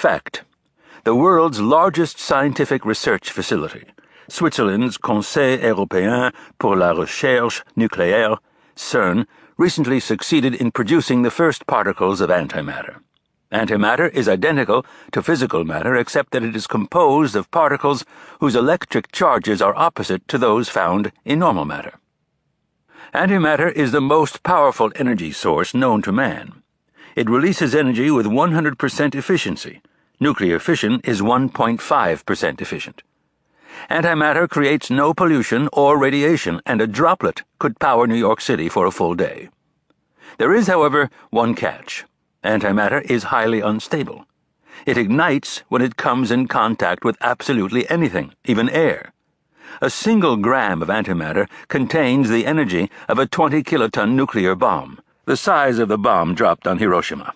Fact: the world's largest scientific research facility, Switzerland's Conseil Européen pour la Recherche Nucléaire, CERN, recently succeeded in producing the first particles of antimatter. Antimatter is identical to physical matter except that it is composed of particles whose electric charges are opposite to those found in normal matter. Antimatter is the most powerful energy source known to man. It releases energy with 100% efficiency. Nuclear fission is 1.5% efficient. Antimatter creates no pollution or radiation, and a droplet could power New York City for a full day. There is, however, one catch. Antimatter is highly unstable. It ignites when it comes in contact with absolutely anything, even air. A single gram of antimatter contains the energy of a 20-kiloton nuclear bomb, the size of the bomb dropped on Hiroshima.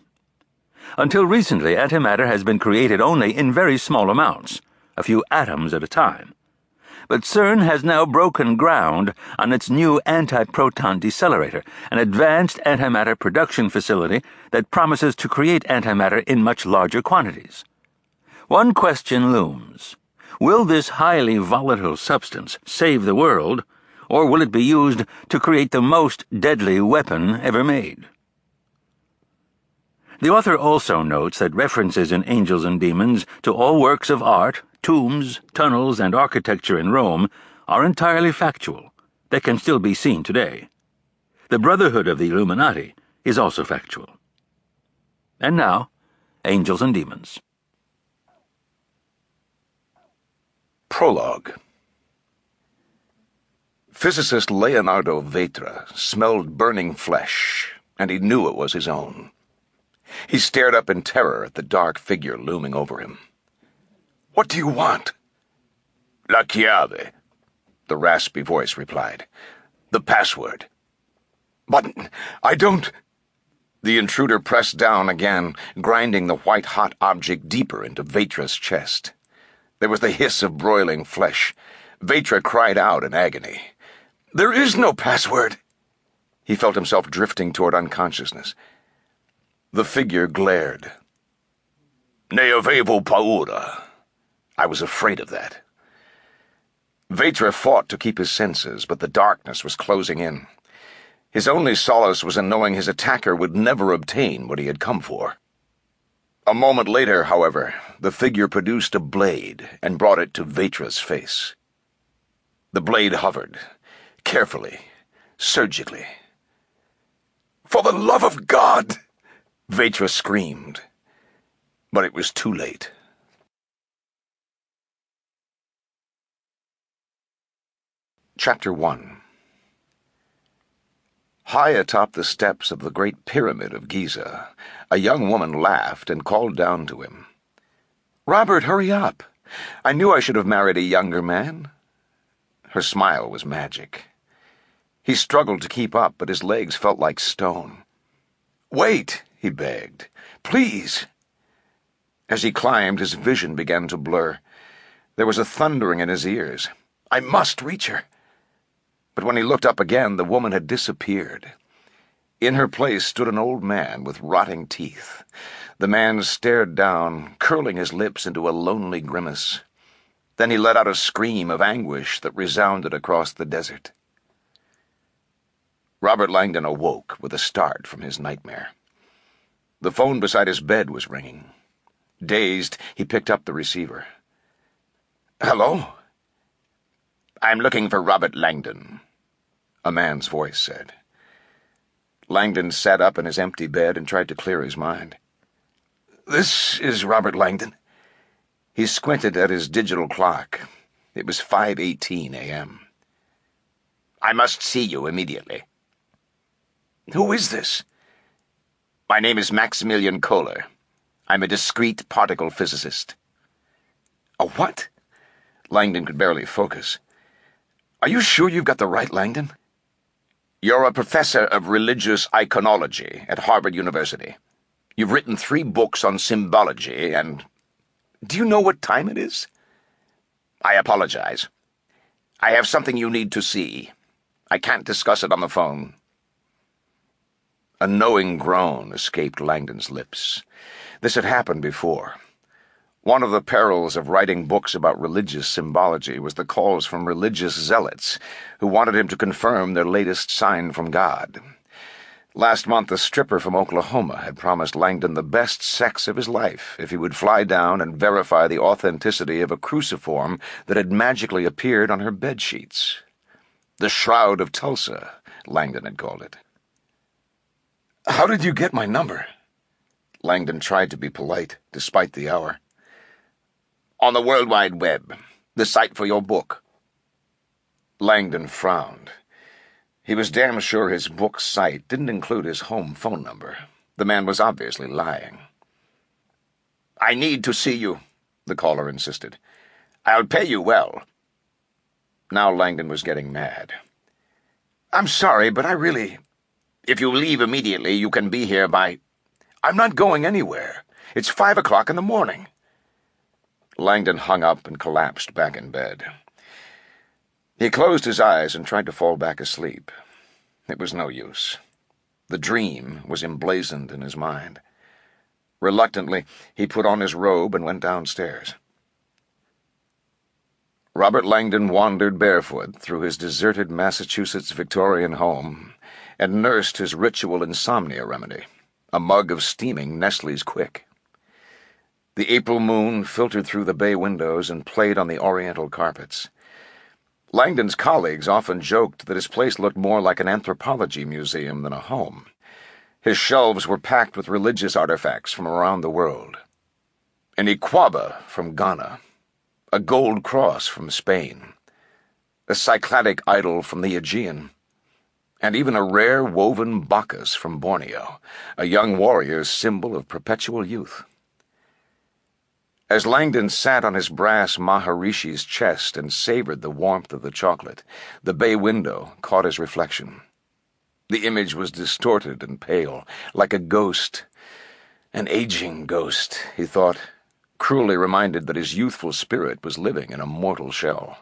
Until recently, antimatter has been created only in very small amounts, a few atoms at a time. But CERN has now broken ground on its new antiproton decelerator, an advanced antimatter production facility that promises to create antimatter in much larger quantities. One question looms. Will this highly volatile substance save the world, or will it be used to create the most deadly weapon ever made? The author also notes that references in Angels and Demons to all works of art, tombs, tunnels, and architecture in Rome are entirely factual. They can still be seen today. The Brotherhood of the Illuminati is also factual. And now, Angels and Demons. Prologue. Physicist Leonardo Vetra smelled burning flesh, and he knew it was his own. He stared up in terror at the dark figure looming over him. "What do you want?" "La chiave," the raspy voice replied. "The password." "But I don't—" The intruder pressed down again, grinding the white-hot object deeper into Vetra's chest. There was the hiss of broiling flesh. Vetra cried out in agony. "There is no password!" He felt himself drifting toward unconsciousness. The figure glared. "Ne avevo paura. I was afraid of that." Vetra fought to keep his senses, but the darkness was closing in. His only solace was in knowing his attacker would never obtain what he had come for. A moment later, however, the figure produced a blade and brought it to Vetra's face. The blade hovered, carefully, surgically. "For the love of God!" Vetra screamed. But it was too late. Chapter 1. High atop the steps of the Great Pyramid of Giza, a young woman laughed and called down to him. "Robert, hurry up! I knew I should have married a younger man." Her smile was magic. He struggled to keep up, but his legs felt like stone. "Wait," he begged. "Please." As he climbed, his vision began to blur. There was a thundering in his ears. I must reach her. But when he looked up again, the woman had disappeared. In her place stood an old man with rotting teeth. The man stared down, curling his lips into a lonely grimace. Then he let out a scream of anguish that resounded across the desert. Robert Langdon awoke with a start from his nightmare. The phone beside his bed was ringing. Dazed, he picked up the receiver. "Hello?" "I'm looking for Robert Langdon," a man's voice said. Langdon sat up in his empty bed and tried to clear his mind. "This is Robert Langdon." He squinted at his digital clock. It was 5:18 a.m. "I must see you immediately." "Who is this?" "My name is Maximilian Kohler. I'm a discrete particle physicist." "A what?" Langdon could barely focus. "Are you sure you've got the right Langdon?" "You're a professor of religious iconology at Harvard University. You've written 3 books on symbology and— Do you know what time it is?" "I apologize. I have something you need to see. I can't discuss it on the phone." A knowing groan escaped Langdon's lips. This had happened before. One of the perils of writing books about religious symbology was the calls from religious zealots who wanted him to confirm their latest sign from God. Last month, a stripper from Oklahoma had promised Langdon the best sex of his life if he would fly down and verify the authenticity of a cruciform that had magically appeared on her bedsheets. The Shroud of Tulsa, Langdon had called it. "How did you get my number?" Langdon tried to be polite, despite the hour. "On the World Wide Web, the site for your book." Langdon frowned. He was damn sure his book's site didn't include his home phone number. The man was obviously lying. "I need to see you," the caller insisted. "I'll pay you well." Now Langdon was getting mad. "I'm sorry, but If you leave immediately, you can be here by—" "I'm not going anywhere. It's 5 o'clock in the morning." Langdon hung up and collapsed back in bed. He closed his eyes and tried to fall back asleep. It was no use. The dream was emblazoned in his mind. Reluctantly, he put on his robe and went downstairs. Robert Langdon wandered barefoot through his deserted Massachusetts Victorian home and nursed his ritual insomnia remedy, a mug of steaming Nestle's Quick. The April moon filtered through the bay windows and played on the oriental carpets. Langdon's colleagues often joked that his place looked more like an anthropology museum than a home. His shelves were packed with religious artifacts from around the world. An ikwaba from Ghana, a gold cross from Spain, a Cycladic idol from the Aegean, and even a rare woven Bacchus from Borneo, a young warrior's symbol of perpetual youth. As Langdon sat on his brass Maharishi's chest and savored the warmth of the chocolate, the bay window caught his reflection. The image was distorted and pale, like a ghost. An aging ghost, he thought, cruelly reminded that his youthful spirit was living in a mortal shell.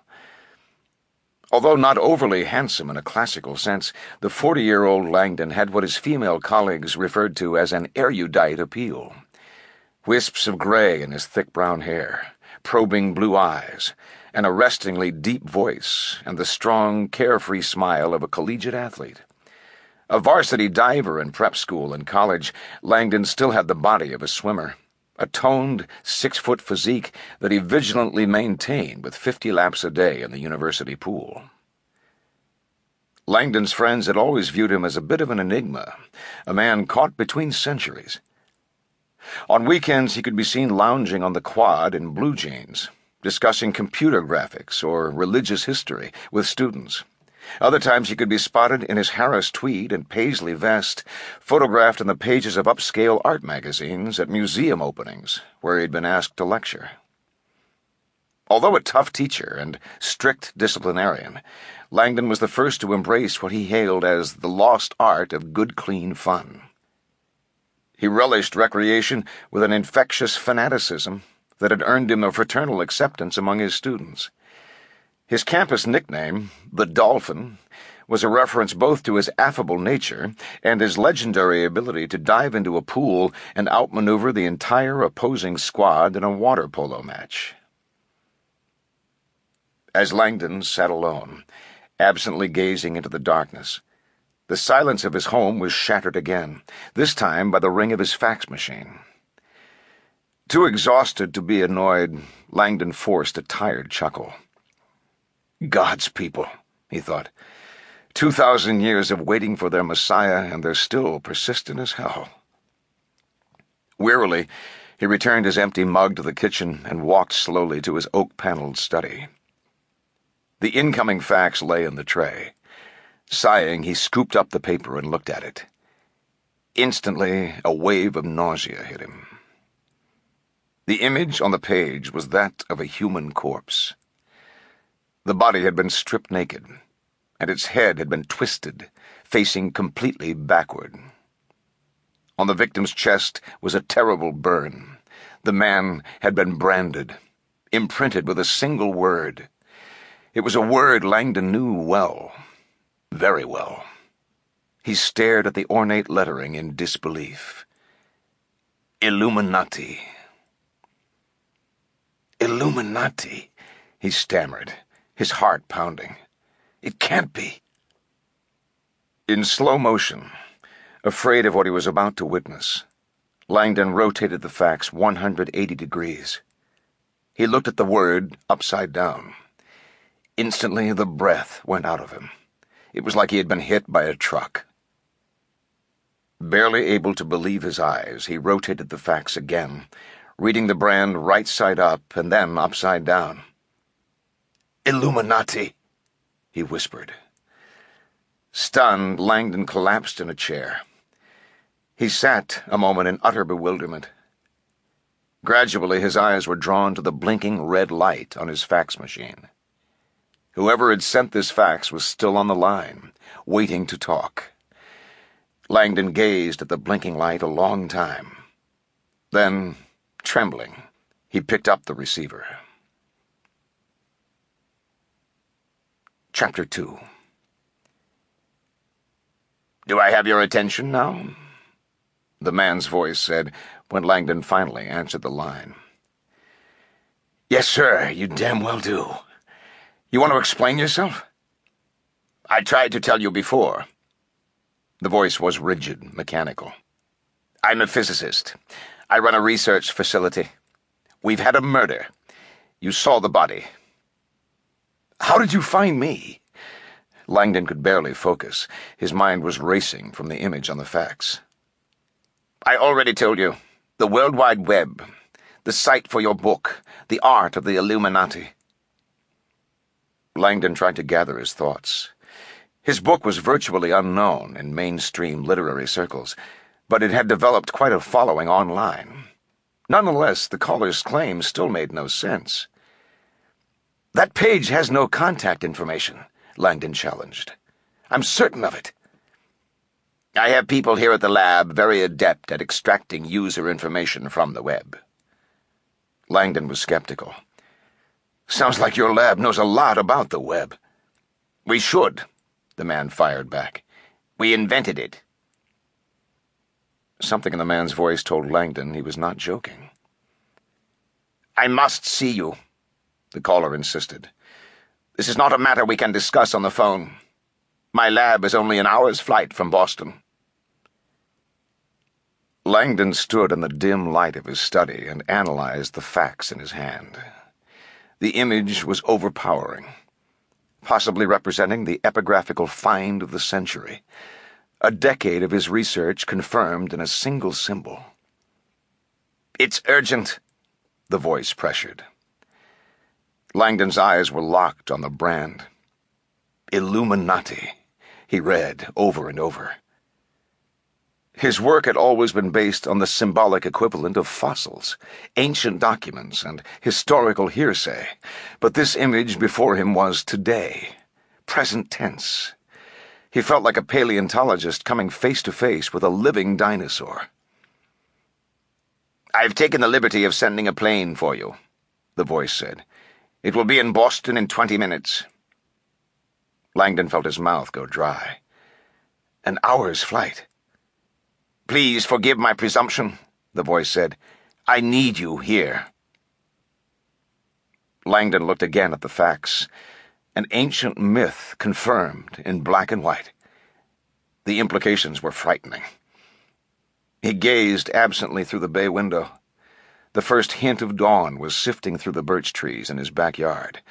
Although not overly handsome in a classical sense, the 40-year-old Langdon had what his female colleagues referred to as an erudite appeal. Wisps of gray in his thick brown hair, probing blue eyes, an arrestingly deep voice, and the strong, carefree smile of a collegiate athlete. A varsity diver in prep school and college, Langdon still had the body of a swimmer, a toned, 6-foot physique that he vigilantly maintained with 50 laps a day in the university pool. Langdon's friends had always viewed him as a bit of an enigma, a man caught between centuries. On weekends he could be seen lounging on the quad in blue jeans, discussing computer graphics or religious history with students. Other times he could be spotted in his Harris tweed and paisley vest, photographed in the pages of upscale art magazines at museum openings, where he'd been asked to lecture. Although a tough teacher and strict disciplinarian, Langdon was the first to embrace what he hailed as the lost art of good, clean fun. He relished recreation with an infectious fanaticism that had earned him a fraternal acceptance among his students. His campus nickname, the Dolphin, was a reference both to his affable nature and his legendary ability to dive into a pool and outmaneuver the entire opposing squad in a water polo match. As Langdon sat alone, absently gazing into the darkness, the silence of his home was shattered again, this time by the ring of his fax machine. Too exhausted to be annoyed, Langdon forced a tired chuckle. God's people, he thought. 2,000 years of waiting for their Messiah, and they're still persistent as hell. Wearily, he returned his empty mug to the kitchen and walked slowly to his oak-paneled study. The incoming fax lay in the tray. Sighing, he scooped up the paper and looked at it. Instantly, a wave of nausea hit him. The image on the page was that of a human corpse. The body had been stripped naked, and its head had been twisted, facing completely backward. On the victim's chest was a terrible burn. The man had been branded, imprinted with a single word. It was a word Langdon knew well, very well. He stared at the ornate lettering in disbelief. Illuminati. Illuminati, he stammered, his heart pounding. It can't be. In slow motion, afraid of what he was about to witness, Langdon rotated the fax 180 degrees. He looked at the word upside down. Instantly, the breath went out of him. It was like he had been hit by a truck. Barely able to believe his eyes, he rotated the fax again, reading the brand right side up and then upside down. Illuminati, he whispered. Stunned, Langdon collapsed in a chair. He sat a moment in utter bewilderment. Gradually, his eyes were drawn to the blinking red light on his fax machine. Whoever had sent this fax was still on the line, waiting to talk. Langdon gazed at the blinking light a long time. Then, trembling, he picked up the receiver. Chapter 2. "Do I have your attention now?" the man's voice said when Langdon finally answered the line. "Yes, sir, you damn well do. You want to explain yourself?" "I tried to tell you before." The voice was rigid, mechanical. "I'm a physicist. I run a research facility. We've had a murder. You saw the body." "How did you find me?" Langdon could barely focus. His mind was racing from the image on the fax. "I already told you. The World Wide Web. The site for your book. The Art of the Illuminati." Langdon tried to gather his thoughts. His book was virtually unknown in mainstream literary circles, but it had developed quite a following online. Nonetheless, the caller's claim still made no sense. "That page has no contact information," Langdon challenged. "I'm certain of it." "I have people here at the lab very adept at extracting user information from the web." Langdon was skeptical. "Sounds like your lab knows a lot about the web." "We should," the man fired back. "We invented it." Something in the man's voice told Langdon he was not joking. "I must see you," the caller insisted. "This is not a matter we can discuss on the phone. My lab is only an hour's flight from Boston." Langdon stood in the dim light of his study and analyzed the fax in his hand. The image was overpowering, possibly representing the epigraphical find of the century, a decade of his research confirmed in a single symbol. "It's urgent," the voice pressured. Langdon's eyes were locked on the brand. "Illuminati," he read over and over. His work had always been based on the symbolic equivalent of fossils, ancient documents, and historical hearsay, but this image before him was today, present tense. He felt like a paleontologist coming face to face with a living dinosaur. "I've taken the liberty of sending a plane for you," the voice said. "It will be in Boston in 20 minutes. Langdon felt his mouth go dry. An hour's flight. "Please forgive my presumption," the voice said. "I need you here." Langdon looked again at the fax. An ancient myth confirmed in black and white. The implications were frightening. He gazed absently through the bay window. The first hint of dawn was sifting through the birch trees in his backyard,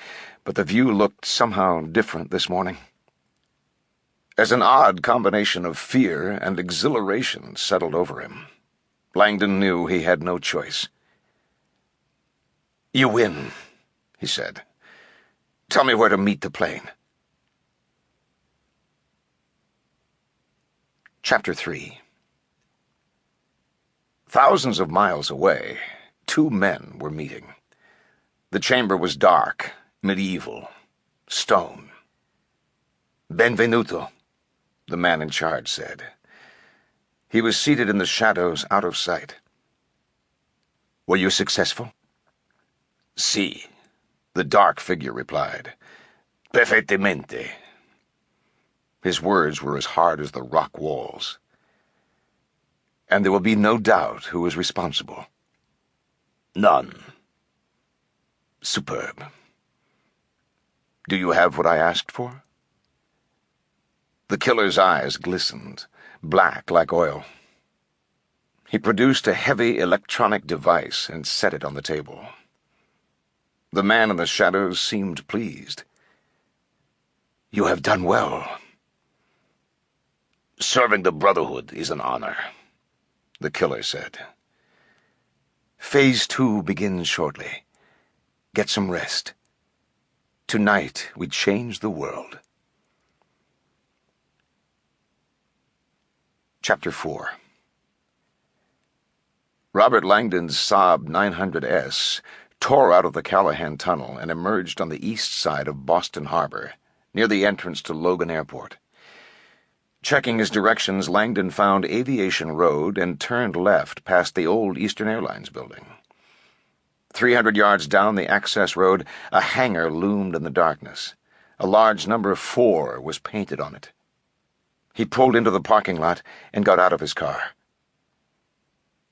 but the view looked somehow different this morning. As an odd combination of fear and exhilaration settled over him, Langdon knew he had no choice. "You win," he said. "Tell me where to meet the plane." Chapter 3. Thousands of miles away, two men were meeting. The chamber was dark, medieval, stone. "Benvenuto," the man in charge said. He was seated in the shadows out of sight. "Were you successful?" "Si," the dark figure replied. "Perfettamente." His words were as hard as the rock walls. "And there will be no doubt who is responsible?" "None." Superb. Do you have what I asked for? The killer's eyes glistened, black like oil. He produced a heavy electronic device and set it on the table. The man in the shadows seemed pleased. You have done well. Serving the Brotherhood is an honor, the killer said. Phase 2 begins shortly. Get some rest. Tonight we change the world. Chapter 4. Robert Langdon's Saab 900S tore out of the Callahan Tunnel and emerged on the east side of Boston Harbor, near the entrance to Logan Airport. Checking his directions, Langdon found Aviation Road and turned left past the old Eastern Airlines building. 300 yards down the access road, a hangar loomed in the darkness. A large number 4 was painted on it. He pulled into the parking lot and got out of his car.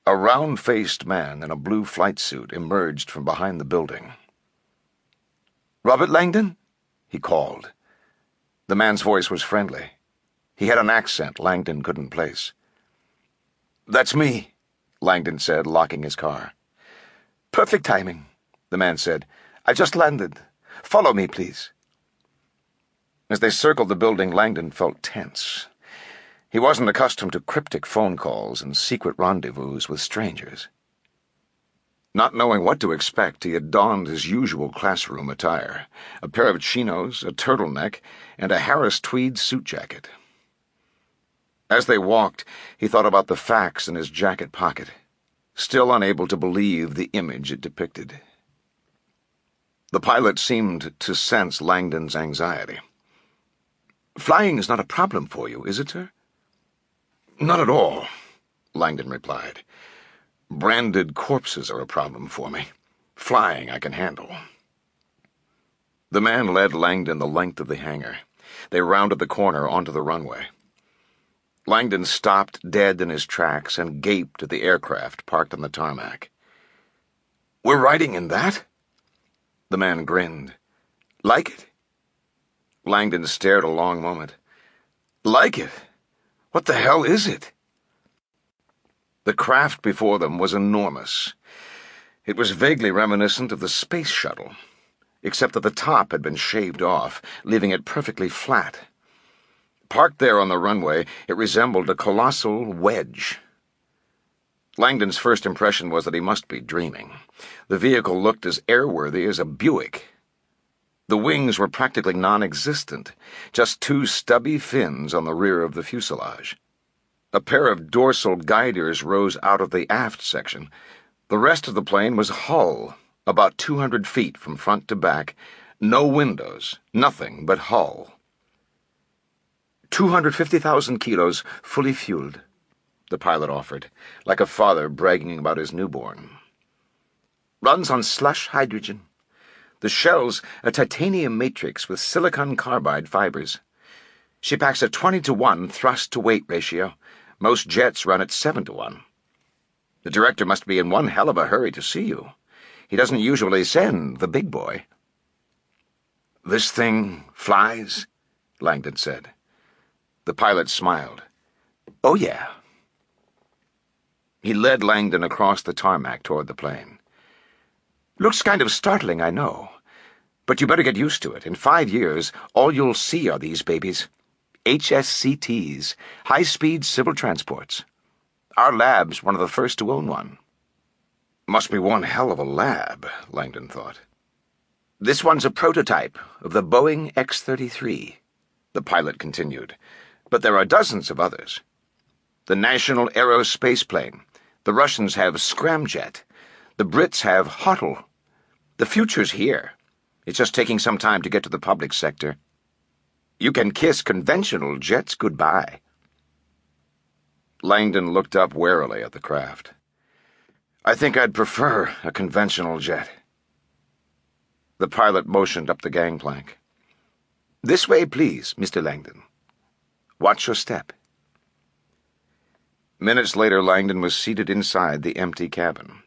A round-faced man in a blue flight suit emerged from behind the building. "Robert Langdon?" he called. The man's voice was friendly. He had an accent Langdon couldn't place. "That's me," Langdon said, locking his car. "Perfect timing," the man said. "I just landed. Follow me, please." As they circled the building, Langdon felt tense. He wasn't accustomed to cryptic phone calls and secret rendezvous with strangers. Not knowing what to expect, he had donned his usual classroom attire, a pair of chinos, a turtleneck, and a Harris tweed suit jacket. As they walked, he thought about the fax in his jacket pocket, still unable to believe the image it depicted. The pilot seemed to sense Langdon's anxiety. "Flying is not a problem for you, is it, sir?" "Not at all," Langdon replied. "Branded corpses are a problem for me. Flying I can handle." The man led Langdon the length of the hangar. They rounded the corner onto the runway. Langdon stopped dead in his tracks and gaped at the aircraft parked on the tarmac. "We're riding in that?" The man grinned. "Like it?" Langdon stared a long moment. "Like it? What the hell is it?" The craft before them was enormous. It was vaguely reminiscent of the space shuttle, except that the top had been shaved off, leaving it perfectly flat. Parked there on the runway, it resembled a colossal wedge. Langdon's first impression was that he must be dreaming. The vehicle looked as airworthy as a Buick. The wings were practically non-existent, just 2 stubby fins on the rear of the fuselage. A pair of dorsal guiders rose out of the aft section. The rest of the plane was hull, about 200 feet from front to back, no windows, nothing but hull. 250,000 kilos, fully fueled, the pilot offered, like a father bragging about his newborn. Runs on slush hydrogen. The shell's a titanium matrix with silicon carbide fibers. She packs a 20-to-1 thrust-to-weight ratio. Most jets run at 7-to-1. The director must be in one hell of a hurry to see you. He doesn't usually send the big boy. "This thing flies?" Langdon said. The pilot smiled. "Oh, yeah." He led Langdon across the tarmac toward the plane. "Looks kind of startling, I know. But you better get used to it. In 5 years, all you'll see are these babies. HSCTs, high-speed civil transports. Our lab's one of the first to own one." Must be one hell of a lab, Langdon thought. "This one's a prototype of the Boeing X-33, the pilot continued. "But there are dozens of others. The National Aerospace Plane. The Russians have Scramjet. The Brits have Hottle. The future's here. It's just taking some time to get to the public sector. You can kiss conventional jets goodbye." Langdon looked up warily at the craft. "I think I'd prefer a conventional jet." The pilot motioned up the gangplank. "This way, please, Mr. Langdon. Watch your step." Minutes later, Langdon was seated inside the empty cabin.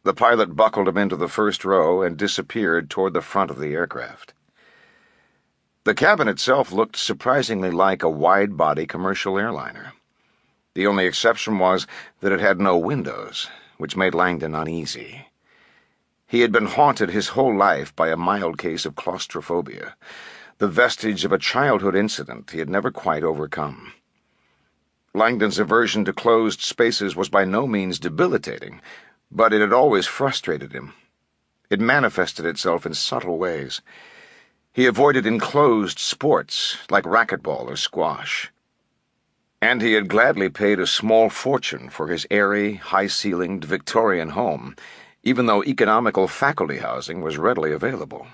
The pilot buckled him into the first row and disappeared toward the front of the aircraft. The cabin itself looked surprisingly like a wide-body commercial airliner. The only exception was that it had no windows, which made Langdon uneasy. He had been haunted his whole life by a mild case of claustrophobia, the vestige of a childhood incident he had never quite overcome. Langdon's aversion to closed spaces was by no means debilitating, but it had always frustrated him. It manifested itself in subtle ways. He avoided enclosed sports like racquetball or squash. And he had gladly paid a small fortune for his airy, high-ceilinged Victorian home, even though economical faculty housing was readily available.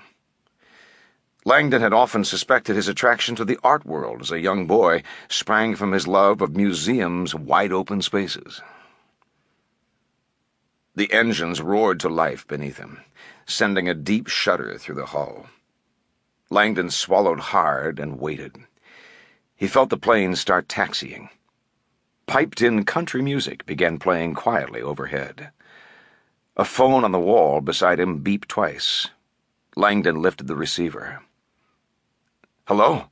Langdon had often suspected his attraction to the art world as a young boy sprang from his love of museums' wide-open spaces. The engines roared to life beneath him, sending a deep shudder through the hull. Langdon swallowed hard and waited. He felt the plane start taxiing. Piped-in country music began playing quietly overhead. A phone on the wall beside him beeped twice. Langdon lifted the receiver. "Hello?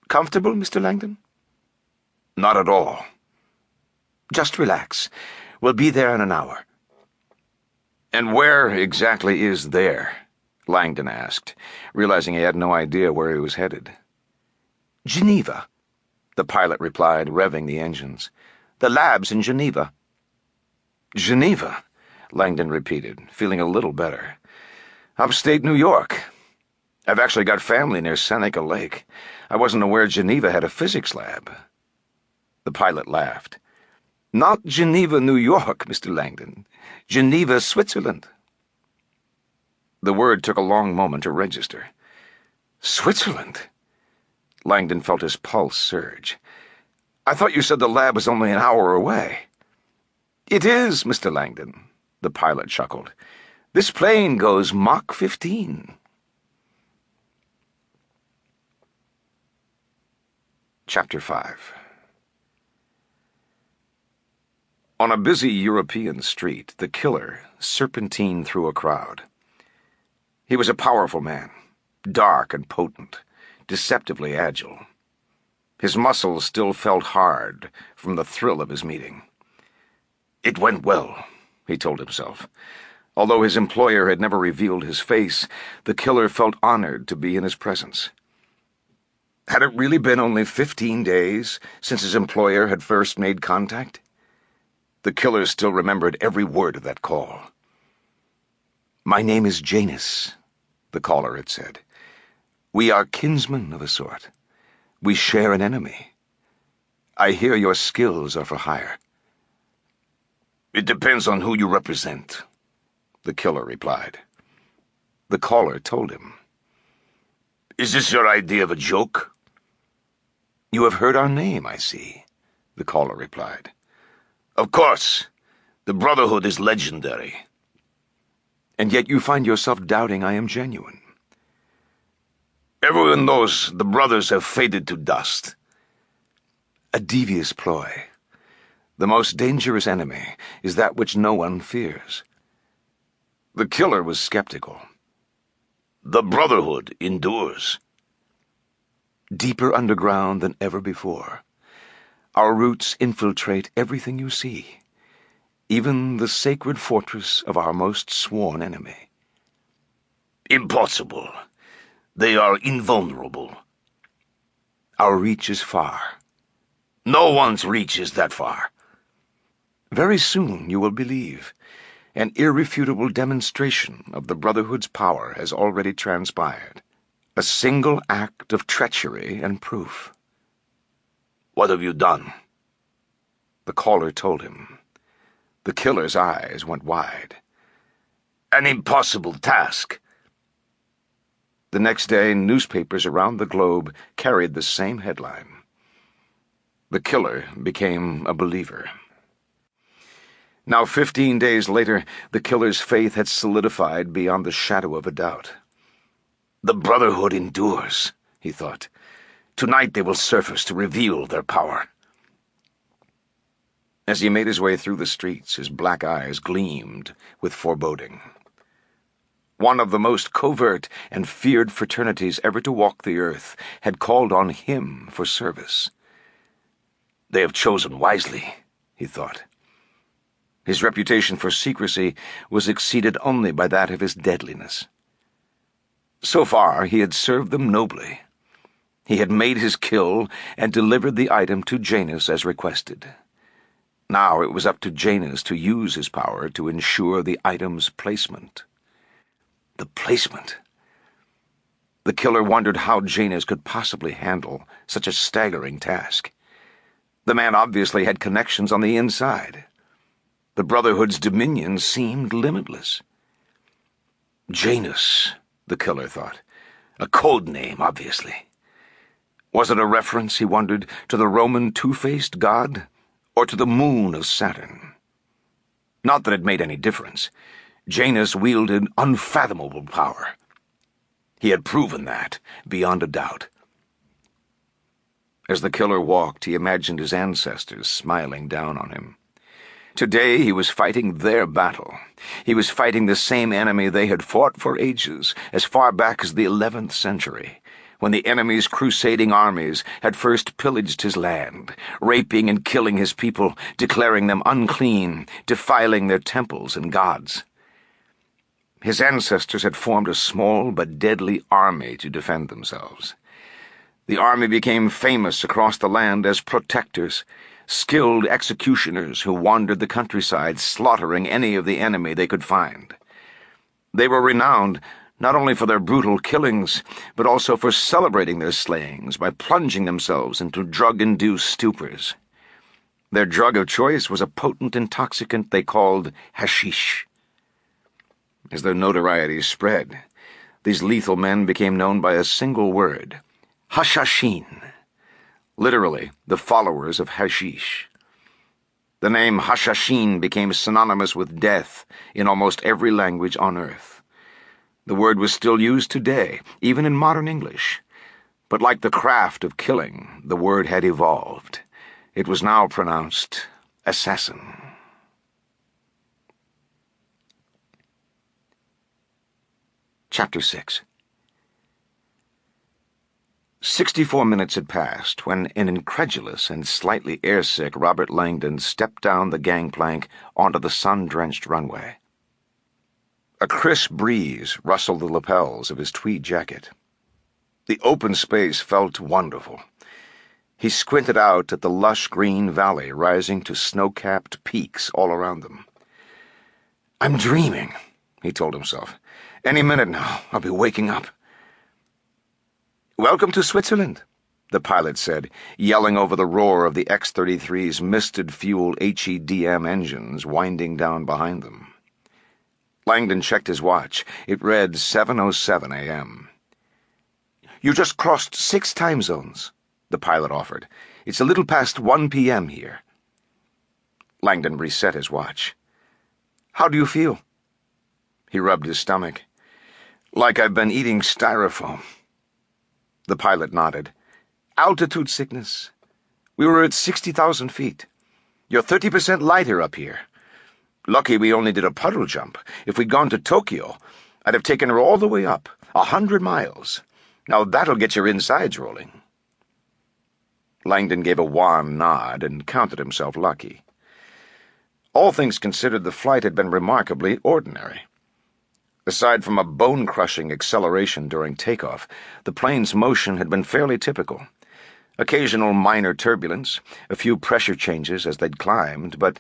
Comfortable, Mr. Langdon?" "Not at all." "Just relax. We'll be there in an hour." "And where exactly is there?" Langdon asked, realizing he had no idea where he was headed. "Geneva," the pilot replied, revving the engines. "The lab's in Geneva." "Geneva," Langdon repeated, feeling a little better. "Upstate New York. I've actually got family near Seneca Lake. I wasn't aware Geneva had a physics lab." The pilot laughed. "Not Geneva, New York, Mr. Langdon. Geneva, Switzerland." The word took a long moment to register. "Switzerland?" Langdon felt his pulse surge. "I thought you said the lab was only an hour away." "It is, Mr. Langdon," the pilot chuckled. "This plane goes Mach 15. Chapter 5. On a busy European street, the killer serpentined through a crowd. He was a powerful man, dark and potent, deceptively agile. His muscles still felt hard from the thrill of his meeting. It went well, he told himself. Although his employer had never revealed his face, the killer felt honored to be in his presence. Had it really been only 15 days since his employer had first made contact? The killer still remembered every word of that call. "My name is Janus," the caller had said. "We are kinsmen of a sort. We share an enemy. I hear your skills are for hire." "It depends on who you represent," the killer replied. The caller told him. "Is this your idea of a joke?" "You have heard our name, I see," the caller replied. "Of course. The Brotherhood is legendary." "And yet you find yourself doubting I am genuine." "Everyone knows the brothers have faded to dust." "A devious ploy. The most dangerous enemy is that which no one fears." The killer was skeptical. "The Brotherhood endures." "Deeper underground than ever before. Our roots infiltrate everything you see, even the sacred fortress of our most sworn enemy." "Impossible. They are invulnerable." "Our reach is far." "No one's reach is that far." "Very soon you will believe. An irrefutable demonstration of the Brotherhood's power has already transpired. A single act of treachery and proof." "What have you done?" The caller told him. The killer's eyes went wide. "An impossible task." The next day, newspapers around the globe carried the same headline. The killer became a believer. Now, 15 days later, the killer's faith had solidified beyond the shadow of a doubt. "The Brotherhood endures," he thought. "Tonight they will surface to reveal their power." As he made his way through the streets, his black eyes gleamed with foreboding. One of the most covert and feared fraternities ever to walk the earth had called on him for service. They have chosen wisely, he thought. His reputation for secrecy was exceeded only by that of his deadliness. So far, he had served them nobly. He had made his kill and delivered the item to Janus as requested. Now it was up to Janus to use his power to ensure the item's placement. The placement. The killer wondered how Janus could possibly handle such a staggering task. The man obviously had connections on the inside. The Brotherhood's dominion seemed limitless. Janus, the killer thought. A code name, obviously. Was it a reference, he wondered, to the Roman two-faced god, or to the moon of Saturn? Not that it made any difference. Janus wielded unfathomable power. He had proven that, beyond a doubt. As the killer walked, he imagined his ancestors smiling down on him. Today he was fighting their battle. He was fighting the same enemy they had fought for ages, as far back as the 11th century, when the enemy's crusading armies had first pillaged his land, raping and killing his people, declaring them unclean, defiling their temples and gods. His ancestors had formed a small but deadly army to defend themselves. The army became famous across the land as protectors, skilled executioners who wandered the countryside slaughtering any of the enemy they could find. They were renowned not only for their brutal killings, but also for celebrating their slayings by plunging themselves into drug-induced stupors. Their drug of choice was a potent intoxicant they called hashish. As their notoriety spread, these lethal men became known by a single word, Hashashin, literally the followers of hashish. The name Hashashin became synonymous with death in almost every language on earth. The word was still used today, even in modern English. But like the craft of killing, the word had evolved. It was now pronounced assassin. Chapter 6. 64 minutes had passed when an incredulous and slightly airsick Robert Langdon stepped down the gangplank onto the sun-drenched runway. A crisp breeze rustled the lapels of his tweed jacket. The open space felt wonderful. He squinted out at the lush green valley rising to snow-capped peaks all around them. "I'm dreaming," he told himself. "Any minute now, I'll be waking up." "Welcome to Switzerland," the pilot said, yelling over the roar of the X-33's misted-fuel HEDM engines winding down behind them. Langdon checked his watch. It read 7:07 a.m. "You just crossed 6 time zones," the pilot offered. "It's a little past 1 p.m. here." Langdon reset his watch. "How do you feel?" He rubbed his stomach. "Like I've been eating styrofoam." The pilot nodded. "Altitude sickness. We were at 60,000 feet. You're 30% lighter up here. Lucky we only did a puddle jump. If we'd gone to Tokyo, I'd have taken her all the way up, 100 miles. Now that'll get your insides rolling." Langdon gave a wan nod and counted himself lucky. All things considered, the flight had been remarkably ordinary. Aside from a bone-crushing acceleration during takeoff, the plane's motion had been fairly typical. Occasional minor turbulence, a few pressure changes as they'd climbed, but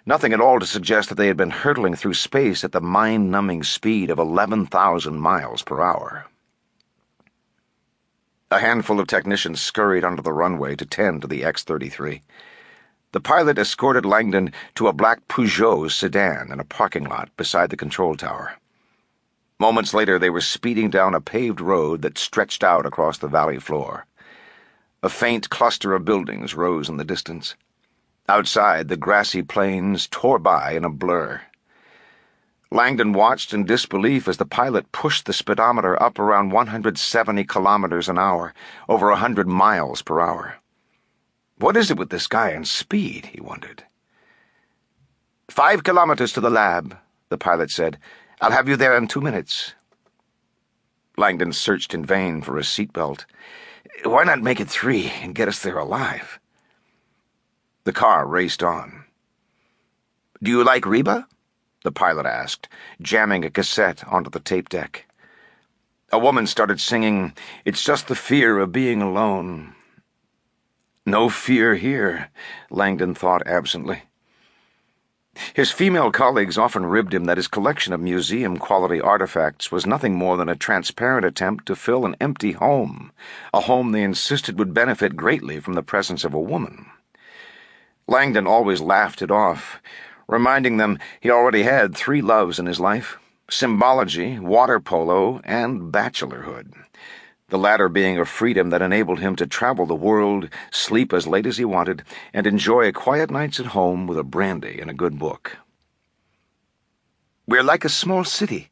nothing at all to suggest that they had been hurtling through space at the mind-numbing speed of 11,000 miles per hour. A handful of technicians scurried onto the runway to tend to the X-33. The pilot escorted Langdon to a black Peugeot sedan in a parking lot beside the control tower. Moments later, they were speeding down a paved road that stretched out across the valley floor. A faint cluster of buildings rose in the distance. Outside, the grassy plains tore by in a blur. Langdon watched in disbelief as the pilot pushed the speedometer up around 170 kilometers an hour, over 100 miles per hour. What is it with this guy and speed, he wondered. 5 kilometers to the lab, the pilot said. I'll have you there in 2 minutes. Langdon searched in vain for a seatbelt. Why not make it 3 and get us there alive? The car raced on. Do you like Reba? The pilot asked, jamming a cassette onto the tape deck. A woman started singing, It's Just the Fear of Being Alone. No fear here, Langdon thought absently. His female colleagues often ribbed him that his collection of museum-quality artifacts was nothing more than a transparent attempt to fill an empty home, a home they insisted would benefit greatly from the presence of a woman. Langdon always laughed it off, reminding them he already had 3 loves in his life: symbology, water polo, and bachelorhood, the latter being a freedom that enabled him to travel the world, sleep as late as he wanted, and enjoy quiet nights at home with a brandy and a good book. We're like a small city,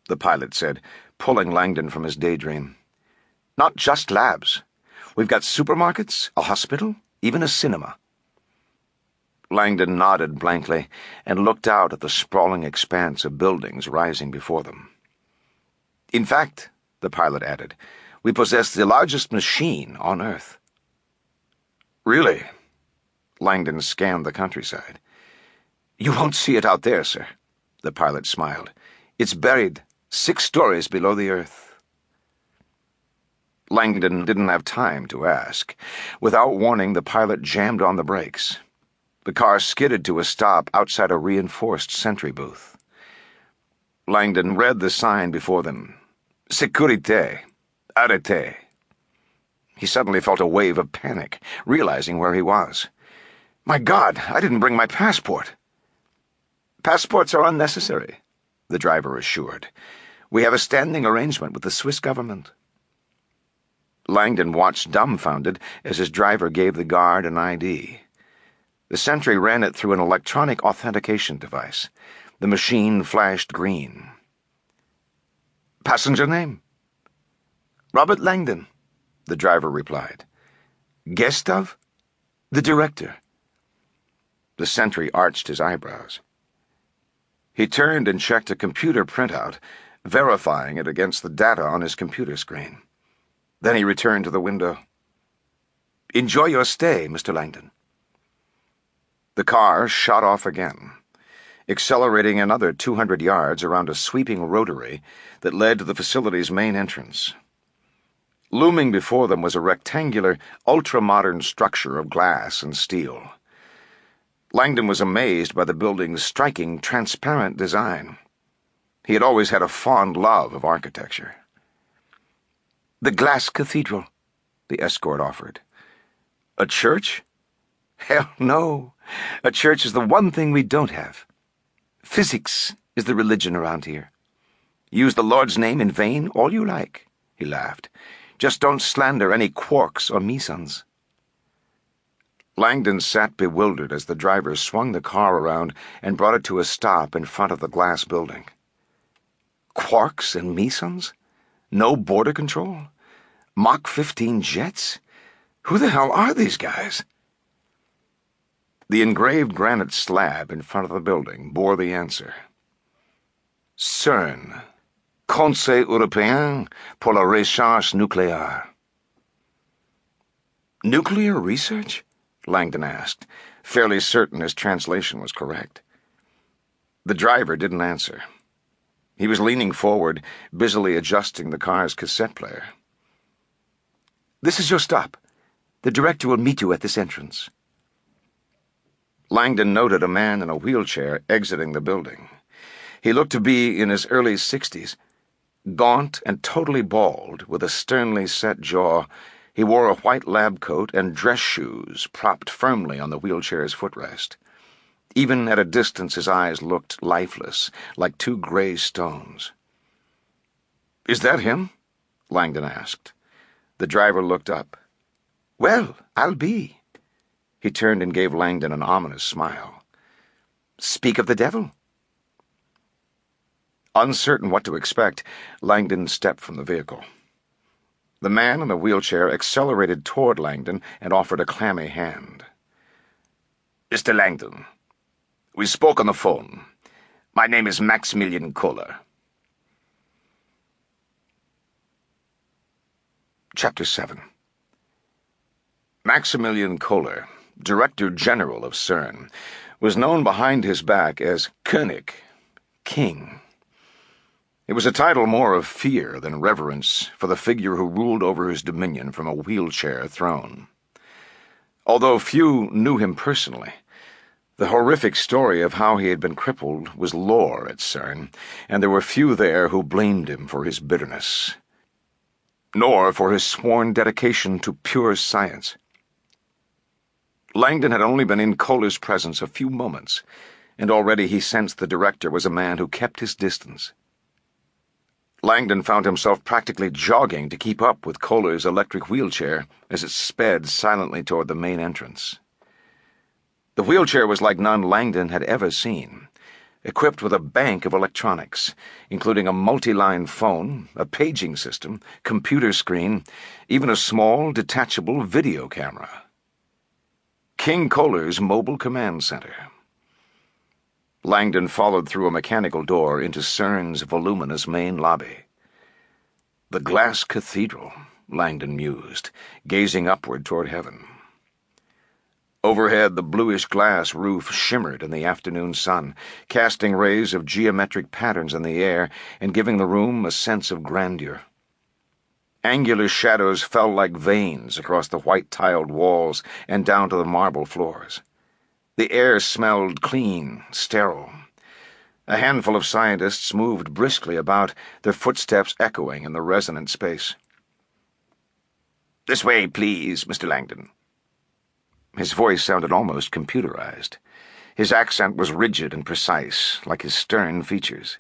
the pilot said, pulling Langdon from his daydream. Not just labs. We've got supermarkets, a hospital, even a cinema. Langdon nodded blankly and looked out at the sprawling expanse of buildings rising before them. In fact, the pilot added, we possess the largest machine on Earth. Really? Langdon scanned the countryside. You won't see it out there, sir, the pilot smiled. It's buried 6 stories below the Earth. Langdon didn't have time to ask. Without warning, the pilot jammed on the brakes. The car skidded to a stop outside a reinforced sentry booth. Langdon read the sign before them. Sécurité. Arrêtez. He suddenly felt a wave of panic, realizing where he was. My God, I didn't bring my passport. Passports are unnecessary, the driver assured. We have a standing arrangement with the Swiss government. Langdon watched dumbfounded as his driver gave the guard an ID. The sentry ran it through an electronic authentication device. The machine flashed green. Passenger name? Robert Langdon, the driver replied. Guest of? The director. The sentry arched his eyebrows. He turned and checked a computer printout, verifying it against the data on his computer screen. Then he returned to the window. Enjoy your stay, Mr. Langdon. The car shot off again, accelerating another 200 yards around a sweeping rotary that led to the facility's main entrance. Looming before them was a rectangular, ultra-modern structure of glass and steel. Langdon was amazed by the building's striking, transparent design. He had always had a fond love of architecture. The glass cathedral, the escort offered. A church? Hell no. A church is the one thing we don't have. Physics is the religion around here. Use the Lord's name in vain all you like, he laughed. Just don't slander any quarks or mesons. Langdon sat bewildered as the driver swung the car around and brought it to a stop in front of the glass building. Quarks and mesons? No border control? Mach 15 jets? Who the hell are these guys? The engraved granite slab in front of the building bore the answer. CERN, Conseil Européen pour la Recherche Nucléaire. Nuclear research? Langdon asked, fairly certain his translation was correct. The driver didn't answer. He was leaning forward, busily adjusting the car's cassette player. This is your stop. The director will meet you at this entrance. Langdon noted a man in a wheelchair exiting the building. He looked to be in his early 60s. Gaunt and totally bald, with a sternly set jaw, he wore a white lab coat and dress shoes propped firmly on the wheelchair's footrest. Even at a distance his eyes looked lifeless, like 2 gray stones. "Is that him?" Langdon asked. The driver looked up. "Well, I'll be." He turned and gave Langdon an ominous smile. "Speak of the devil." Uncertain what to expect, Langdon stepped from the vehicle. The man in the wheelchair accelerated toward Langdon and offered a clammy hand. "Mr. Langdon, We spoke on the phone. My name is Maximilian Kohler. Chapter 7. Maximilian Kohler, Director General of CERN, was known behind his back as König, King. It was a title more of fear than reverence for the figure who ruled over his dominion from a wheelchair throne. Although few knew him personally, the horrific story of how he had been crippled was lore at CERN, and there were few there who blamed him for his bitterness, nor for his sworn dedication to pure science. Langdon had only been in Kohler's presence a few moments, and already he sensed the director was a man who kept his distance. Langdon found himself practically jogging to keep up with Kohler's electric wheelchair as it sped silently toward the main entrance. The wheelchair was like none Langdon had ever seen, equipped with a bank of electronics, including a multi-line phone, a paging system, computer screen, even a small, detachable video camera. King Kohler's mobile command center. Langdon followed through a mechanical door into CERN's voluminous main lobby. The glass cathedral, Langdon mused, gazing upward toward heaven. Overhead, the bluish glass roof shimmered in the afternoon sun, casting rays of geometric patterns in the air and giving the room a sense of grandeur. Angular shadows fell like veins across the white-tiled walls and down to the marble floors. The air smelled clean, sterile. A handful of scientists moved briskly about, their footsteps echoing in the resonant space. "This way, please, Mr. Langdon." His voice sounded almost computerized. His accent was rigid and precise, like his stern features.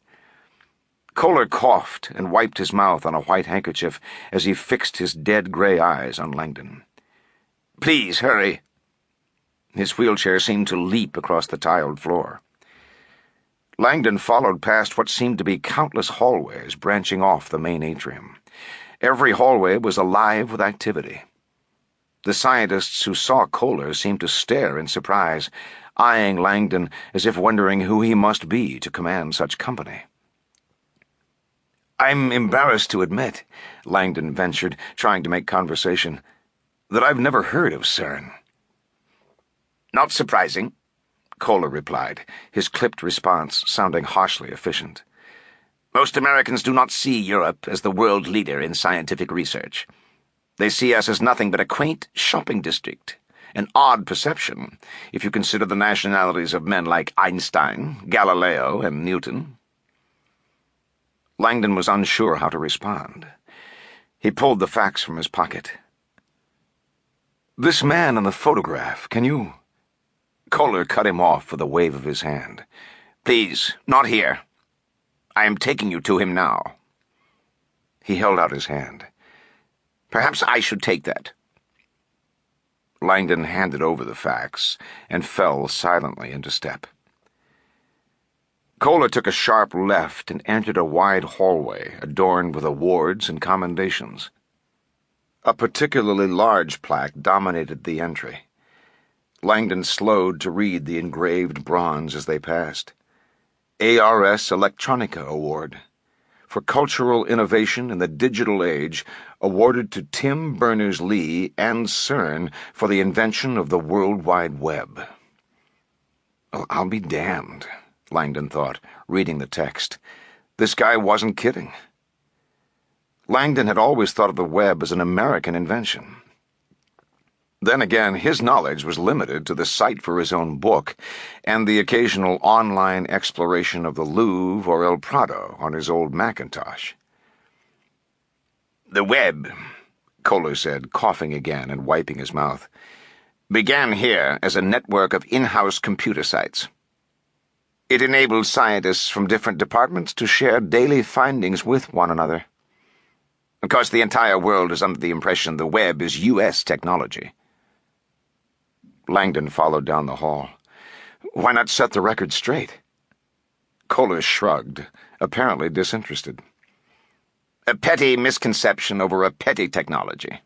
Kohler coughed and wiped his mouth on a white handkerchief as he fixed his dead gray eyes on Langdon. "Please, hurry." His wheelchair seemed to leap across the tiled floor. Langdon followed past what seemed to be countless hallways branching off the main atrium. Every hallway was alive with activity. The scientists who saw Kohler seemed to stare in surprise, eyeing Langdon as if wondering who he must be to command such company. "I'm embarrassed to admit," Langdon ventured, trying to make conversation, "that I've never heard of CERN." "Not surprising," Kohler replied, his clipped response sounding harshly efficient. "Most Americans do not see Europe as the world leader in scientific research. They see us as nothing but a quaint shopping district, an odd perception if you consider the nationalities of men like Einstein, Galileo, and Newton." Langdon was unsure how to respond. He pulled the facts from his pocket. "This man in the photograph, can you—" Kohler cut him off with a wave of his hand. "Please, not here. I am taking you to him now." He held out his hand. "Perhaps I should take that." Langdon handed over the facts and fell silently into step. Kohler took a sharp left and entered a wide hallway adorned with awards and commendations. A particularly large plaque dominated the entry. Langdon slowed to read the engraved bronze as they passed. ARS Electronica Award for Cultural Innovation in the Digital Age, awarded to Tim Berners-Lee and CERN for the invention of the World Wide Web. "Well, I'll be damned," Langdon thought, reading the text. This guy wasn't kidding. Langdon had always thought of the web as an American invention. Then again, his knowledge was limited to the site for his own book and the occasional online exploration of the Louvre or El Prado on his old Macintosh. "The web," Kohler said, coughing again and wiping his mouth, "began here as a network of in-house computer sites. It enabled scientists from different departments to share daily findings with one another. Of course, the entire world is under the impression the web is U.S. technology." Langdon followed down the hall. "Why not set the record straight?" Kohler shrugged, apparently disinterested. "A petty misconception over a petty technology.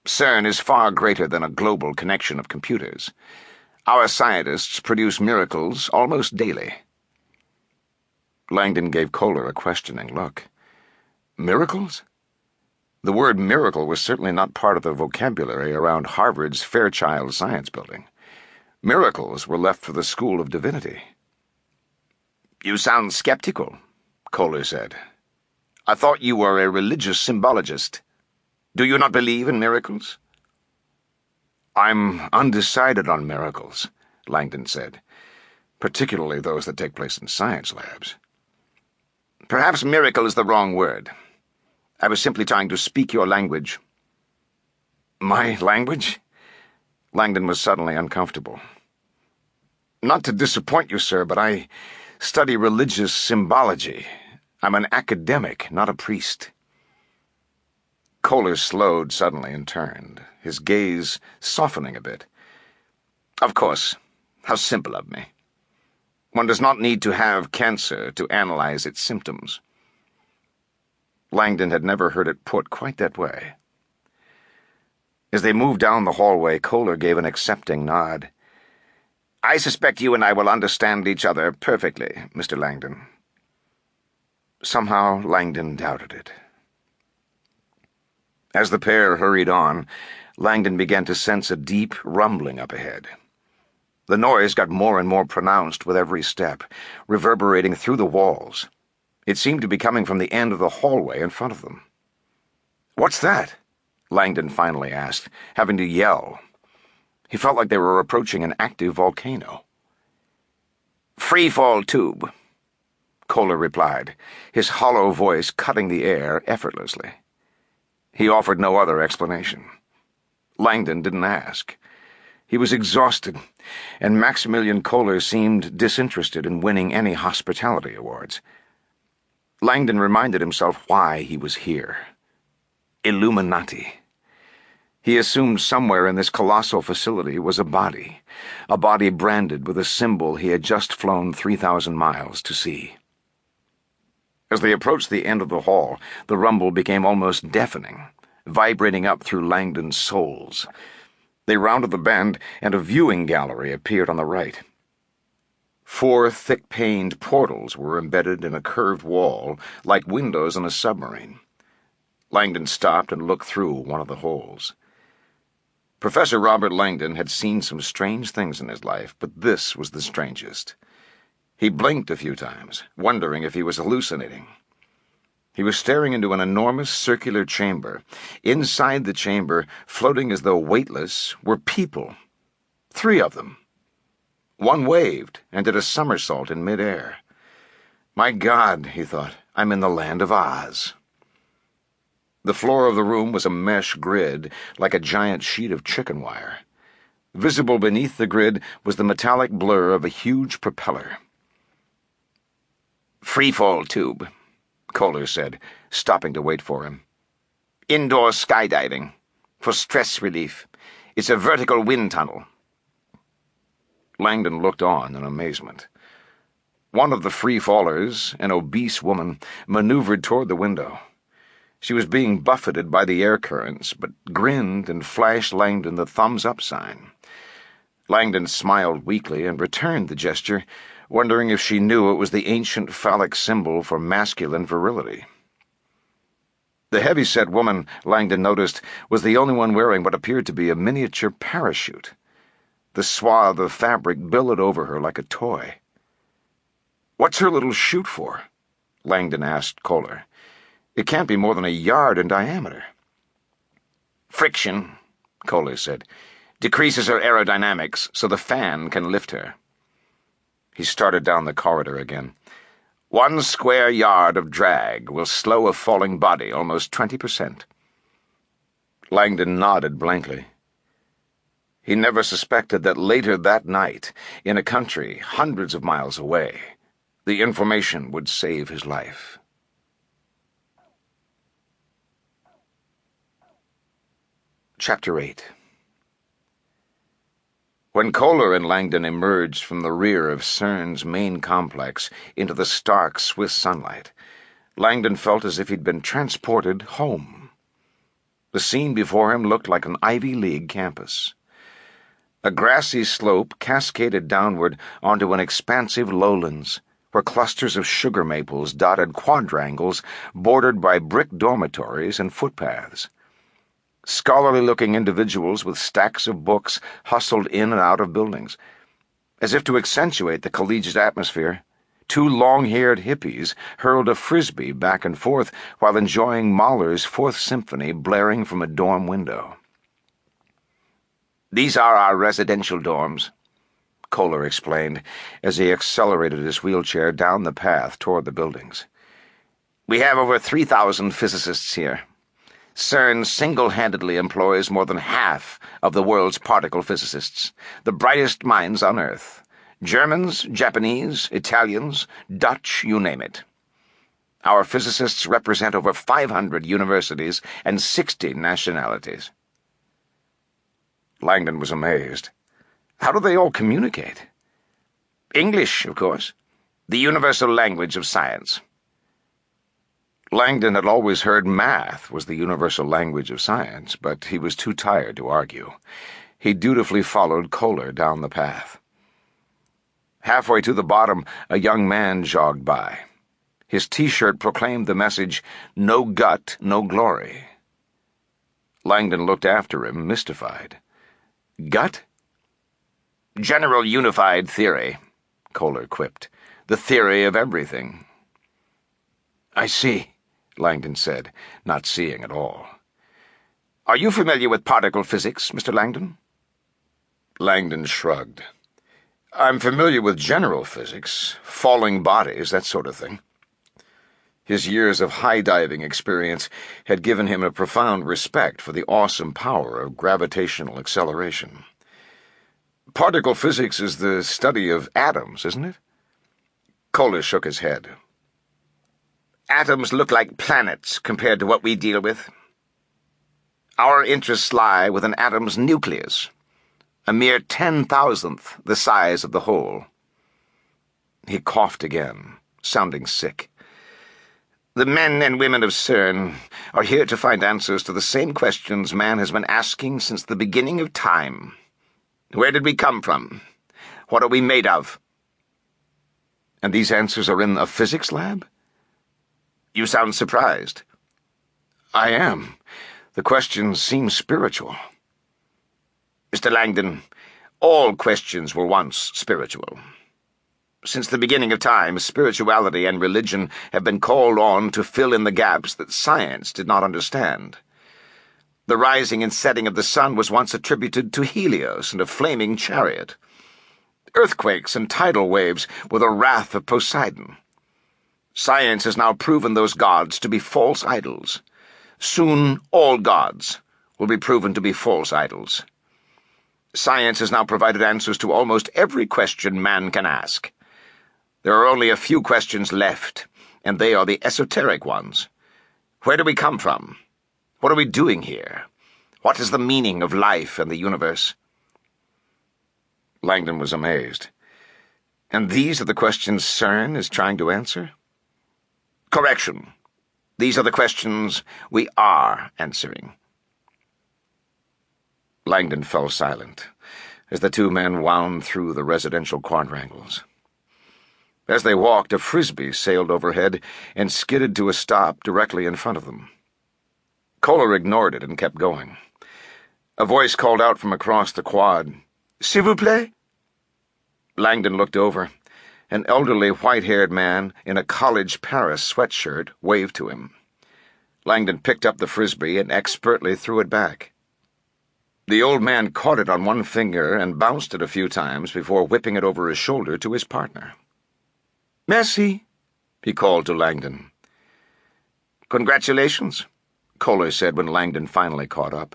CERN is far greater than a global connection of computers. Our scientists produce miracles almost daily." Langdon gave Kohler a questioning look. Miracles? The word miracle was certainly not part of the vocabulary around Harvard's Fairchild Science Building. Miracles were left for the School of Divinity. "You sound skeptical," Kohler said. "I thought you were a religious symbologist. Do you not believe in miracles?" "I'm undecided on miracles," Langdon said, "particularly those that take place in science labs." "Perhaps miracle is the wrong word. I was simply trying to speak your language." "My language?" Langdon was suddenly uncomfortable. "Not to disappoint you, sir, but I study religious symbology. I'm an academic, not a priest." Kohler slowed suddenly and turned, his gaze softening a bit. "Of course. How simple of me. One does not need to have cancer to analyze its symptoms." Langdon had never heard it put quite that way. As they moved down the hallway, Kohler gave an accepting nod. "I suspect you and I will understand each other perfectly, Mr. Langdon." Somehow Langdon doubted it. As the pair hurried on, Langdon began to sense a deep rumbling up ahead. The noise got more and more pronounced with every step, reverberating through the walls. It seemed to be coming from the end of the hallway in front of them. "What's that?" Langdon finally asked, having to yell. He felt like they were approaching an active volcano. "Free-fall tube," Kohler replied, his hollow voice cutting the air effortlessly. He offered no other explanation. Langdon didn't ask. He was exhausted, and Maximilian Kohler seemed disinterested in winning any hospitality awards. Langdon reminded himself why he was here. Illuminati. He assumed somewhere in this colossal facility was a body branded with a symbol he had just flown 3,000 miles to see. As they approached the end of the hall, the rumble became almost deafening, vibrating up through Langdon's soles. They rounded the bend, and a viewing gallery appeared on the right. 4 thick-paned portals were embedded in a curved wall, like windows in a submarine. Langdon stopped and looked through one of the holes. Professor Robert Langdon had seen some strange things in his life, but this was the strangest. He blinked a few times, wondering if he was hallucinating. He was staring into an enormous circular chamber. Inside the chamber, floating as though weightless, were people. 3 of them. One waved and did a somersault in midair. "My God," he thought, "I'm in the land of Oz." The floor of the room was a mesh grid, like a giant sheet of chicken wire. Visible beneath the grid was the metallic blur of a huge propeller. "Free-fall tube," Kohler said, stopping to wait for him. "Indoor skydiving. For stress relief. It's a vertical wind tunnel." Langdon looked on in amazement. One of the free-fallers, an obese woman, maneuvered toward the window. She was being buffeted by the air currents, but grinned and flashed Langdon the thumbs-up sign. Langdon smiled weakly and returned the gesture, wondering if she knew it was the ancient phallic symbol for masculine virility. The heavy-set woman, Langdon noticed, was the only one wearing what appeared to be a miniature parachute. The swath of fabric billowed over her like a toy. "What's her little chute for?" Langdon asked Kohler. "It can't be more than a yard in diameter." "Friction," Kohler said, "decreases her aerodynamics so the fan can lift her." He started down the corridor again. 1 square yard of drag will slow a falling body almost 20%. Langdon nodded blankly. He never suspected that later that night, in a country hundreds of miles away, the information would save his life. Chapter 8. When Kohler and Langdon emerged from the rear of CERN's main complex into the stark Swiss sunlight, Langdon felt as if he'd been transported home. The scene before him looked like an Ivy League campus. A grassy slope cascaded downward onto an expansive lowlands, where clusters of sugar maples dotted quadrangles bordered by brick dormitories and footpaths. Scholarly-looking individuals with stacks of books hustled in and out of buildings. As if to accentuate the collegiate atmosphere, two long-haired hippies hurled a frisbee back and forth while enjoying Mahler's Fourth Symphony blaring from a dorm window. "These are our residential dorms," Kohler explained as he accelerated his wheelchair down the path toward the buildings. "We have over 3,000 physicists here. CERN single-handedly employs more than half of the world's particle physicists, the brightest minds on Earth. Germans, Japanese, Italians, Dutch, you name it. Our physicists represent over 500 universities and 60 nationalities." Langdon was amazed. How do they all communicate? English, of course. The universal language of science. Langdon had always heard math was the universal language of science, but he was too tired to argue. He dutifully followed Kohler down the path. Halfway to the bottom, a young man jogged by. His T-shirt proclaimed the message, "No gut, no glory." Langdon looked after him, mystified. Gut? "General unified theory," Kohler quipped. "The theory of everything." "I see," Langdon said, not seeing at all. "Are you familiar with particle physics, Mr. Langdon?" Langdon shrugged. "I'm familiar with general physics, falling bodies, that sort of thing." His years of high-diving experience had given him a profound respect for the awesome power of gravitational acceleration. "Particle physics is the study of atoms, isn't it?" Kohler shook his head. "Atoms look like planets compared to what we deal with. Our interests lie with an atom's nucleus, a mere 10,000th the size of the whole." He coughed again, sounding sick. "The men and women of CERN are here to find answers to the same questions man has been asking since the beginning of time. Where did we come from? What are we made of?" "And these answers are in a physics lab?" "You sound surprised." "I am. The questions seem spiritual." "Mr. Langdon, all questions were once spiritual. Since the beginning of time, spirituality and religion have been called on to fill in the gaps that science did not understand. The rising and setting of the sun was once attributed to Helios and a flaming chariot. Earthquakes and tidal waves were the wrath of Poseidon. Science has now proven those gods to be false idols. Soon all gods will be proven to be false idols. Science has now provided answers to almost every question man can ask. There are only a few questions left, and they are the esoteric ones. Where do we come from? What are we doing here? What is the meaning of life and the universe?" Langdon was amazed. "And these are the questions CERN is trying to answer?" "Correction. These are the questions we are answering." Langdon fell silent as the two men wound through the residential quadrangles. As they walked, a frisbee sailed overhead and skidded to a stop directly in front of them. Kohler ignored it and kept going. A voice called out from across the quad, "S'il vous plaît?" Langdon looked over. An elderly, white-haired man in a college Paris sweatshirt waved to him. Langdon picked up the frisbee and expertly threw it back. The old man caught it on one finger and bounced it a few times before whipping it over his shoulder to his partner. "Merci," he called to Langdon. "Congratulations," Kohler said when Langdon finally caught up.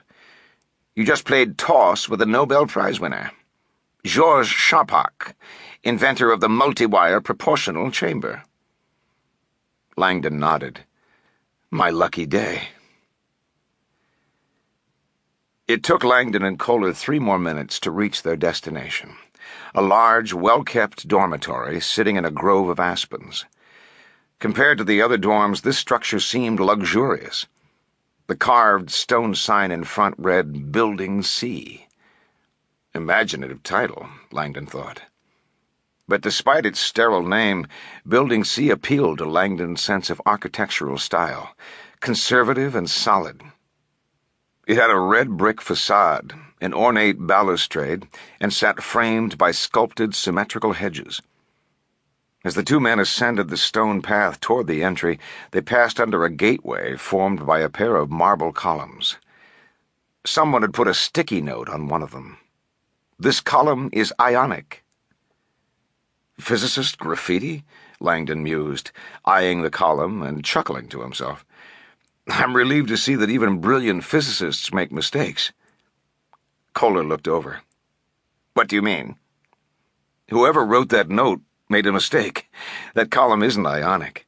"You just played toss with a Nobel Prize winner. Georges Charpak, inventor of the multi-wire proportional chamber." Langdon nodded. "My lucky day." It took Langdon and Kohler 3 more minutes to reach their destination, a large, well-kept dormitory sitting in a grove of aspens. Compared to the other dorms, this structure seemed luxurious. The carved stone sign in front read, "Building C." Imaginative title, Langdon thought. But despite its sterile name, Building C appealed to Langdon's sense of architectural style, conservative and solid. It had a red brick facade, an ornate balustrade, and sat framed by sculpted symmetrical hedges. As the two men ascended the stone path toward the entry, they passed under a gateway formed by a pair of marble columns. Someone had put a sticky note on one of them. "This column is ionic." Physicist graffiti? Langdon mused, eyeing the column and chuckling to himself. I'm relieved to see that even brilliant physicists make mistakes. Kohler looked over. What do you mean? Whoever wrote that note made a mistake. That column isn't ionic.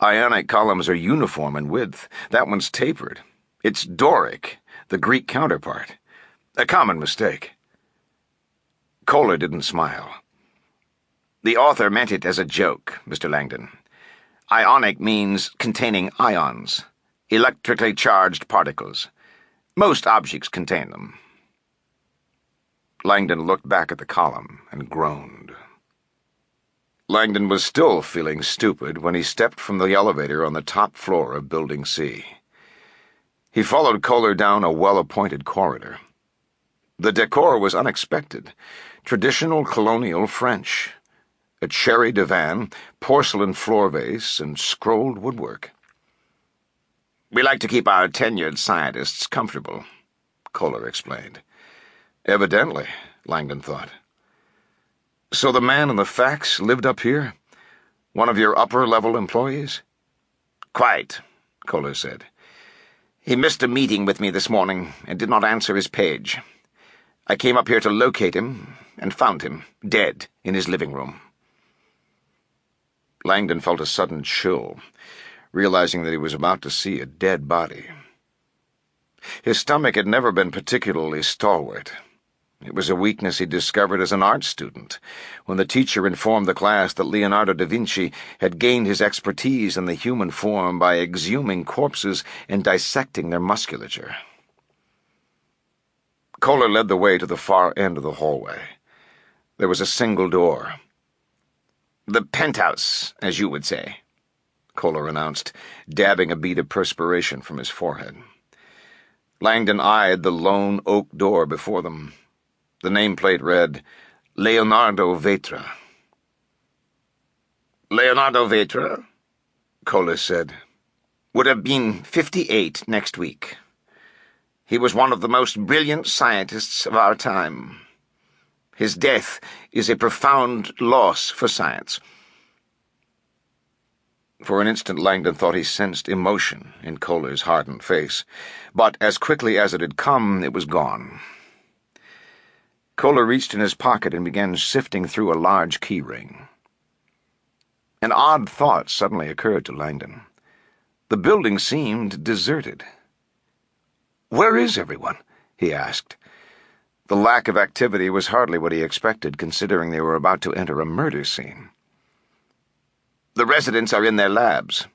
Ionic columns are uniform in width. That one's tapered. It's Doric, the Greek counterpart. A common mistake. Kohler didn't smile. The author meant it as a joke, Mr. Langdon. Ionic means containing ions, electrically charged particles. Most objects contain them. Langdon looked back at the column and groaned. Langdon was still feeling stupid when he stepped from the elevator on the top floor of Building C. He followed Kohler down a well-appointed corridor. The decor was unexpected, traditional colonial French. A cherry divan, porcelain floor vase, and scrolled woodwork. We like to keep our tenured scientists comfortable, Kohler explained. Evidently, Langdon thought. So the man in the fax lived up here? One of your upper-level employees? Quite, Kohler said. He missed a meeting with me this morning and did not answer his page. I came up here to locate him and found him, dead, in his living room. Langdon felt a sudden chill, realizing that he was about to see a dead body. His stomach had never been particularly stalwart. It was a weakness he discovered as an art student, when the teacher informed the class that Leonardo da Vinci had gained his expertise in the human form by exhuming corpses and dissecting their musculature. Kohler led the way to the far end of the hallway. There was a single door. The penthouse, as you would say, Kohler announced, dabbing a bead of perspiration from his forehead. Langdon eyed the lone oak door before them. The nameplate read, Leonardo Vetra. Leonardo Vetra, Kohler said, would have been 58 next week. He was one of the most brilliant scientists of our time. His death is a profound loss for science. For an instant, Langdon thought he sensed emotion in Kohler's hardened face, but as quickly as it had come, it was gone. Kohler reached in his pocket and began sifting through a large key ring. An odd thought suddenly occurred to Langdon. The building seemed deserted. "Where is everyone?" he asked. The lack of activity was hardly what he expected, considering they were about to enter a murder scene. The residents are in their labs,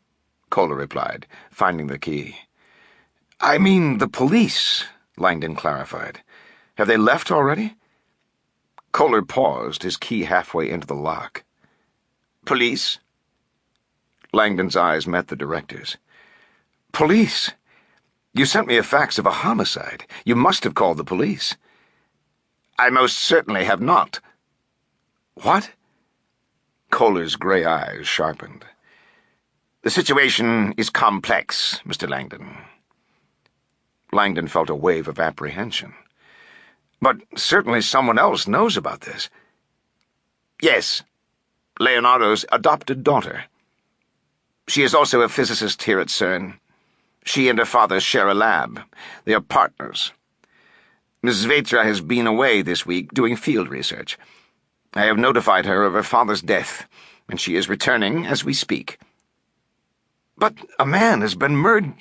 Kohler replied, finding the key. I mean the police, Langdon clarified. Have they left already? Kohler paused, his key halfway into the lock. Police? Langdon's eyes met the director's. Police? You sent me a fax of a homicide. You must have called the police. I most certainly have not. What? Kohler's gray eyes sharpened. The situation is complex, Mr. Langdon. Langdon felt a wave of apprehension. But certainly someone else knows about this. Yes, Leonardo's adopted daughter. She is also a physicist here at CERN. She and her father share a lab. They are partners. Ms. Vetra has been away this week doing field research. I have notified her of her father's death, and she is returning as we speak. But a man has been murdered.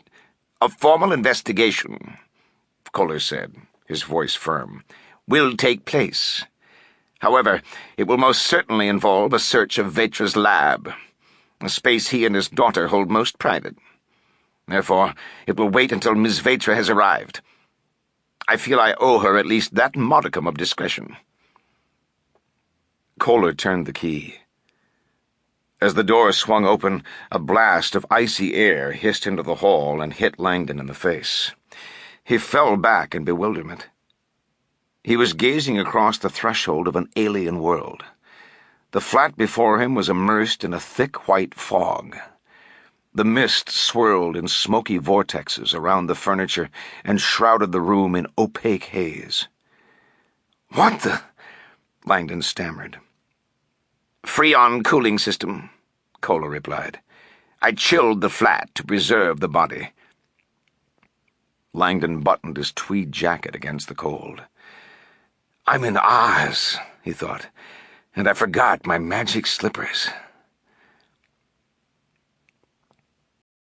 A formal investigation, Kohler said, his voice firm, will take place. However, it will most certainly involve a search of Vetra's lab, a space he and his daughter hold most private. Therefore, it will wait until Ms. Vetra has arrived. I feel I owe her at least that modicum of discretion." Kohler turned the key. As the door swung open, a blast of icy air hissed into the hall and hit Langdon in the face. He fell back in bewilderment. He was gazing across the threshold of an alien world. The flat before him was immersed in a thick white fog. The mist swirled in smoky vortexes around the furniture and shrouded the room in opaque haze. "What the—" Langdon stammered. "Freon cooling system," Kohler replied. "I chilled the flat to preserve the body." Langdon buttoned his tweed jacket against the cold. "I'm in Oz," he thought, "and I forgot my magic slippers."